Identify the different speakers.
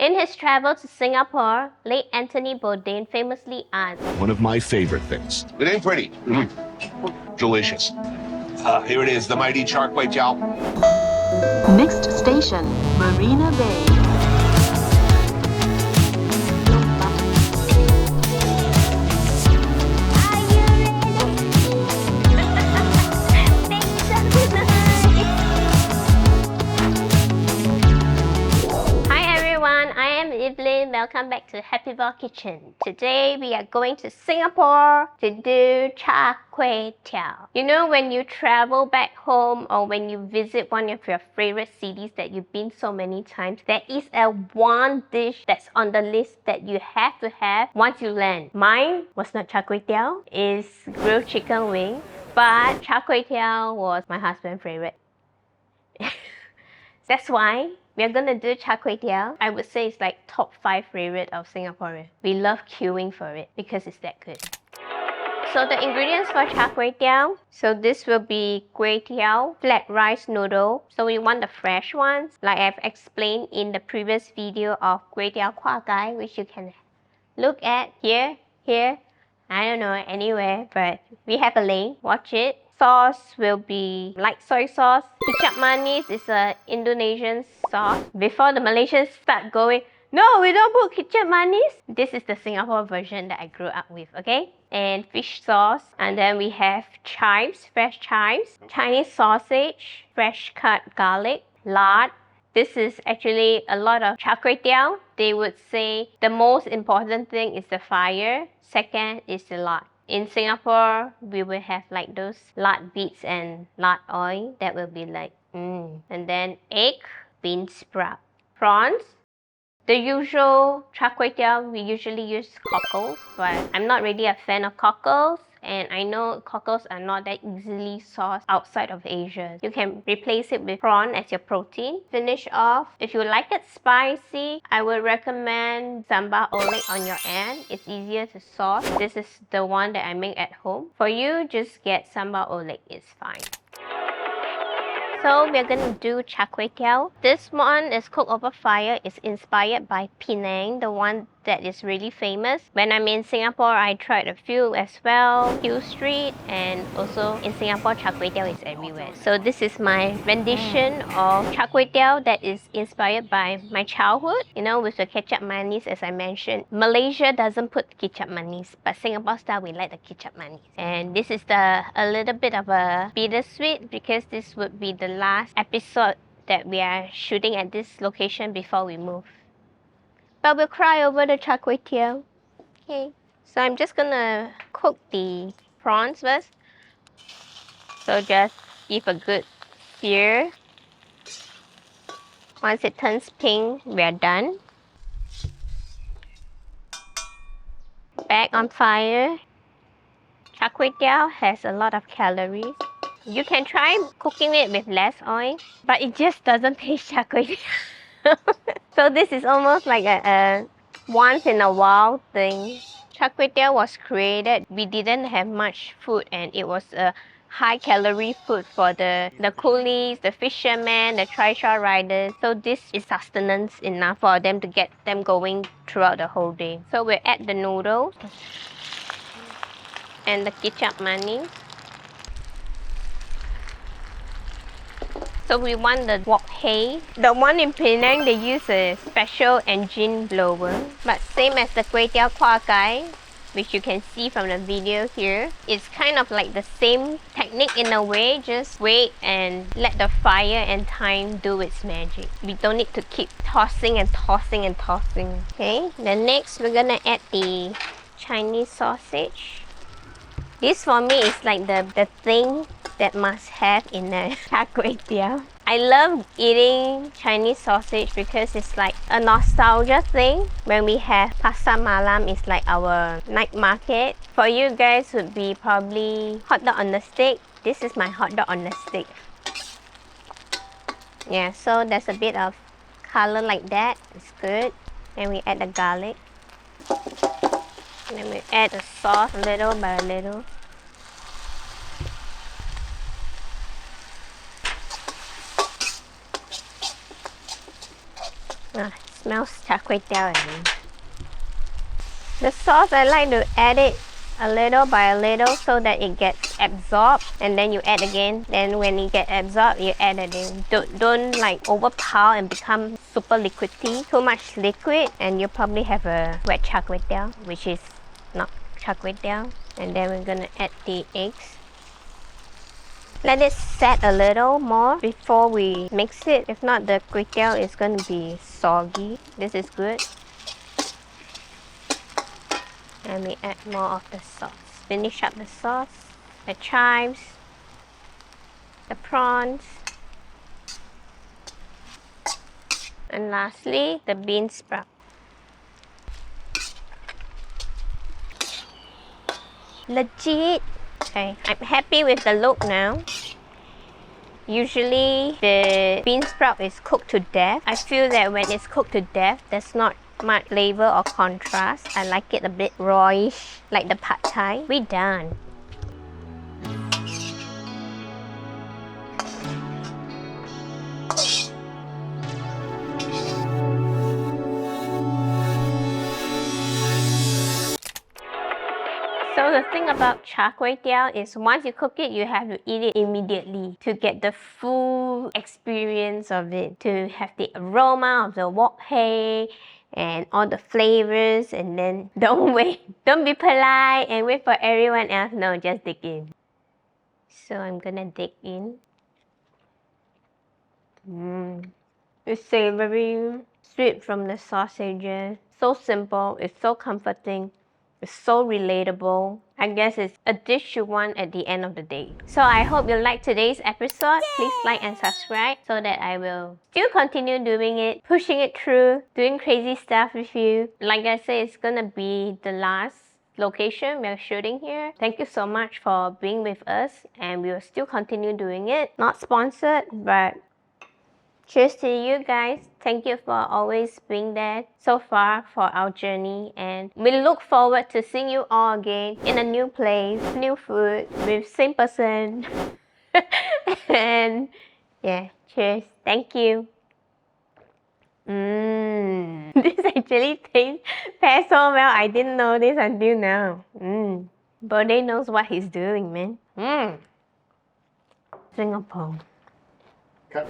Speaker 1: In his travel to Singapore, late Anthony Bourdain famously asked,
Speaker 2: One of my favorite things.
Speaker 3: It ain't pretty. Delicious. Here it is, the mighty Char Kway Teow.
Speaker 4: Next station, Marina Bay.
Speaker 1: Welcome back to Happy Ball Kitchen. Today we are going to Singapore to do Char Kway Teow. You know, when you travel back home or when you visit one of your favorite cities that you've been so many times, there is one dish that's on the list that you have to have once you land. Mine was not Char Kway Teow, it's grilled chicken wing, but Char Kway Teow was my husband's favorite. That's why we are gonna do Char Kway Teow. I would say it's like top 5 favorite of Singaporeans. We love queuing for it because it's that good. So the ingredients for Char Kway Teow. So this will be Kway Teow, flat rice noodle. So we want the fresh ones, like I've explained in the previous video of Kway Teow Kway, which you can look at here, I don't know, anywhere, but we have a link. Watch it. Sauce will be light soy sauce. Kecap Manis is an Indonesian sauce. Before the Malaysians start going, no, we don't put Kecap Manis. This is the Singapore version that I grew up with, okay? And fish sauce. And then we have chives, fresh chives. Chinese sausage, fresh cut garlic, lard. This is actually a lot of Char Kway Teow. They would say the most important thing is the fire. Second is the lard. In Singapore, we will have like those lard beads and lard oil. That will be like, And then egg, bean sprout. Prawns. The usual Char Kway Teow, we usually use cockles, but I'm not really a fan of cockles. And I know cockles are not that easily sourced outside of Asia. You can replace it with prawn as your protein. Finish off. If you like it spicy, I would recommend sambal oelek on your end. It's easier to sauce. This is the one that I make at home. For you, just get sambal oelek, it's fine. So we're gonna do Char Kway Teow. This one is cooked over fire. It's inspired by Penang, the one that is really famous. When I'm in Singapore, I tried a few as well. Hill Street, and also in Singapore, Char Kway Teow is everywhere. So this is my rendition of Char Kway Teow that is inspired by my childhood. You know, with the Kecap Manis, as I mentioned. Malaysia doesn't put Kecap Manis, but Singapore style, we like the Kecap Manis. And this is a little bit of a bittersweet because this would be the last episode that we are shooting at this location before we move. But we'll cry over the Char Kway Teow. Okay. So I'm just gonna cook the prawns first. So just give a good sear. Once it turns pink, we're done. Back on fire. Char Kway Teow has a lot of calories. You can try cooking it with less oil, but it just doesn't taste Char Kway Teow. So this is almost like a once in a while thing. Char Kway Teow was created. We didn't have much food, and it was a high calorie food for the coolies, the fishermen, the trishaw riders. So this is sustenance enough for them to get them going throughout the whole day. So we'll add the noodles and the Kecap Manis. So we want the wok hay. The one in Penang, they use a special engine blower. But same as the Kway Teow Kway, which you can see from the video here. It's kind of like the same technique in a way. Just wait and let the fire and time do its magic. We don't need to keep tossing and tossing and tossing. Okay, then next we're gonna add the Chinese sausage. This for me is like the thing that must have in a Char Kway Teow. I love eating Chinese sausage because it's like a nostalgia thing. When we have Pasar Malam, it's like our night market. For you guys would be probably hot dog on the stick. This is my hot dog on the stick. Yeah, so there's a bit of color like that. It's good. And we add the garlic. And then we add the sauce little by little. Smells char kway teow at me. The sauce, I like to add it a little by a little so that it gets absorbed, and then you add again. Then when it gets absorbed, you add it in. Don't like overpower and become super liquidy. Too much liquid and you probably have a wet char kway teow, which is not char kway teow. And then we're gonna add the eggs. Let it set a little more before we mix it. If not, the kway teow is gonna be soggy. This is good. And we add more of the sauce. Finish up the sauce, the chives, the prawns, and lastly, the bean sprout. Legit! Okay, I'm happy with the look now. Usually, the bean sprout is cooked to death. I feel that when it's cooked to death, there's not much flavor or contrast. I like it a bit rawish, like the pad thai. We done. So the thing about char kway teow is once you cook it, you have to eat it immediately to get the full experience of it, to have the aroma of the wok hay and all the flavors, and then don't wait, don't be polite and wait for everyone else. No, just dig in. So I'm gonna dig in. It's savory, sweet from the sausages. So simple, it's so comforting. It's so relatable. I guess it's a dish you want at the end of the day. So I hope you liked today's episode. Please like and subscribe so that I will still continue doing it, pushing it through, doing crazy stuff with you. Like I said, it's gonna be the last location we're shooting here. Thank you so much for being with us, and we will still continue doing it. Not sponsored, but cheers to you guys. Thank you for always being there so far for our journey, and we look forward to seeing you all again in a new place, new food, with same person. And yeah, cheers. Thank you. This actually tastes pairs so well. I didn't know this until now. Bourdain knows what he's doing, man. Singapore.
Speaker 3: Cut.